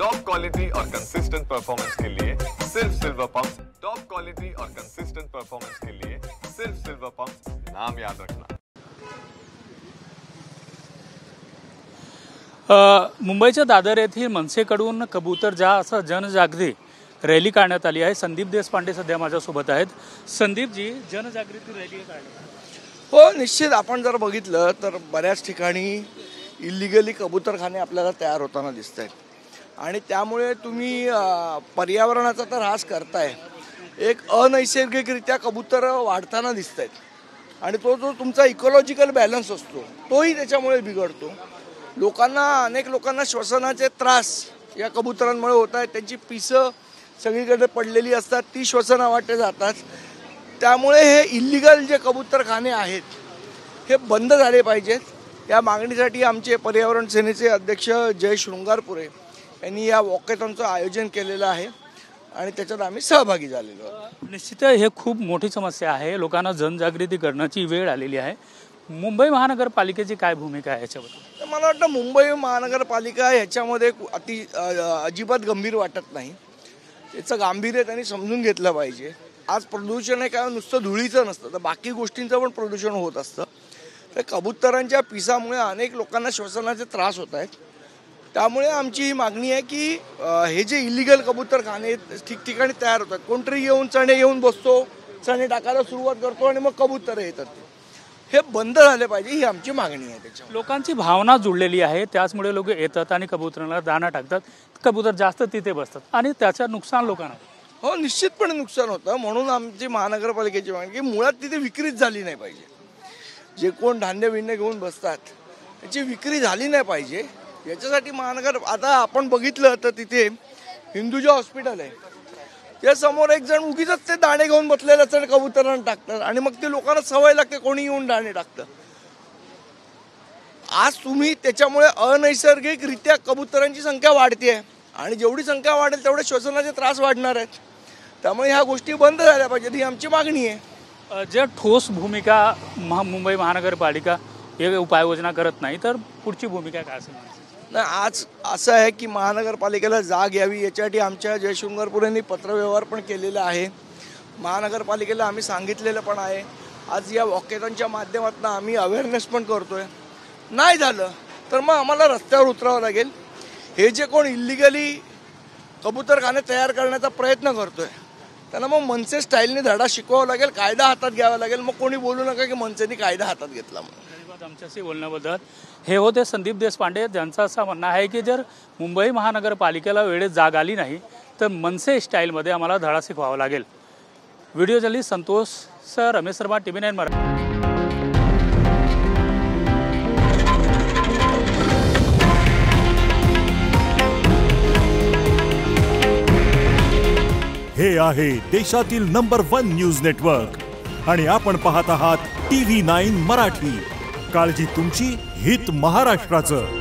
Top quality और consistent performance के लिए सिर्फ सिल्वर पंप्स। टॉप क्वालिटी और कंसिस्टेंट परफॉर्मेंस के लिए सिर्फ सिल्वर पंप्स, नाम याद रखना। मुंबईच्या दादर येथील मनसेकडून कबूतर जा असं जनजागृती रॅली काढण्यात आली आहे। संदीप देशपांडे सध्या माझ्यासोबत आहेत। संदीपजी, जनजागृती रॅली काढण्यात हो, निश्चित आपण जर बघितलं तर बऱ्याच ठिकाणी इलिगली कबूतरखाने आपल्याला तयार होताना दिसत आहेत आणि त्यामुळे तुम्ही पर्यावरणाचा तर ऱ्हास करताय, एक अनैसर्गिकरित्या कबूतर वाढताना दिसत आहेत आणि तो जो तुमचा इकोलॉजिकल बॅलन्स असतो तोही त्याच्यामुळे बिघडतो। अनेक लोकांना श्वसनाचे त्रास या कबुतरांमुळे होत आहेत। त्यांची पिसं सगळीकडे पडलेली असतात, ती श्वसनावाटे जातात। त्यामुळे हे इल्लिगल जे कबूतरखाने आहेत हे बंद झाले पाहिजेत। या मागणीसाठी आमचे पर्यावरण सेनेचे अध्यक्ष जय शृंगारपुरे यांनी या वॉकेथॉनचं आयोजन केलेलं आहे आणि त्याच्यात आम्ही सहभागी झालेलो आहोत। निश्चित हे खूप मोठी समस्या आहे, लोकांना जनजागृती करण्याची वेळ आलेली आहे। मुंबई महानगरपालिकेची काय भूमिका आहे याच्याबद्दल? मला वाटतं मुंबई महानगरपालिका ह्याच्यामध्ये अजिबात गंभीर वाटत नाही। याचं गांभीर्य त्यांनी समजून घेतलं पाहिजे। आज प्रदूषण हे काय नुसतं धुळीचं नसतं, तर बाकी गोष्टींचं पण प्रदूषण होत असतं। तर कबुतरांच्या पिसामुळे अनेक लोकांना श्वसनाचे त्रास होत आहेत। त्यामुळे आमची ही मागणी आहे की हे जे इलिगल कबूतरखाने ठिकठिकाणी तयार होतात, कोणतरी चणे येऊन बसतो, चणे टाकायला सुरुवात करतो आणि मग कबूतर येतात, हे बंद झाले पाहिजे, ही आमची मागणी आहे। त्याच्या लोकांची भावना जुळलेली आहे, त्याचमुळे लोक येतात आणि कबुतरांना दाणा टाकतात, कबूतर जास्त तिथे बसतात आणि त्याचं नुकसान लोकांना हो निश्चितपणे नुकसान होतं। म्हणून आमची महानगरपालिकेची मागणी की मुळात तिथे विक्रीच झाली नाही पाहिजे। जे कोण धान्य बिन्य घेऊन बसतात त्याची विक्री झाली नाही पाहिजे। याच्यासाठी आता आपण बघितलं तर तिथे हिंदुजा हॉस्पिटल आहे, त्या समोर एक जण उगीच ते दाणे घेऊन बसलेले असतात, कबुतरांना टाकतात आणि मग ते लोकांना सवय लागते, कोणी येऊन दाणे टाकतं। आज तुम्ही त्याच्यामुळे अनैसर्गिकरित्या कबुतरांची संख्या वाढते आणि जेवढी संख्या वाढेल तेवढे श्वसनाचे त्रास वाढणार आहेत। त्यामुळे ह्या गोष्टी बंद झाल्या पाहिजेत, ही आमची मागणी आहे। जे ठोस भूमिका मुंबई महानगरपालिका हे उपाययोजना करत नाही तर पुढची भूमिका काय असेल? नाही, आज असं आहे की महानगरपालिकेला जाग यावी याच्यासाठी आमच्या जयशृंगारपुरेंनी पत्रव्यवहार पण केलेला आहे। महानगरपालिकेला आम्ही सांगितलेलं पण आहे। आज या वॉकेथॉनच्या माध्यमातून आम्ही अवेअरनेस पण करतोय। नाही झालं तर मग आम्हाला रस्त्यावर उतरावं लागेल। हे जे कोण इल्लिगली कबूतरखाने तयार करण्याचा प्रयत्न करतोय त्यांना मग मनसे स्टाईलने धडा शिकवावा लागेल, कायदा हातात घ्यावा लागेल। मग कोणी बोलू नका की मनसेने कायदा हातात घेतला म्हणून। आमच्याशी बोलण्याबद्दल हे होते संदीप देशपांडे, ज्यांचं असं म्हणणं आहे की जर मुंबई महानगरपालिकेला वेळेत जाग आली नाही तर मनसे स्टाईलमध्ये आम्हाला धडा शिकवावा लागेल। Video journalist Santosh sir, Ramesh Sharma, TV9 Marathi. हे आहे देशातील नंबर 1 न्यूज नेटवर्क आणि आपण पाहत आहात TV9 मराठी। काळजी तुमची, हित महाराष्ट्राचं।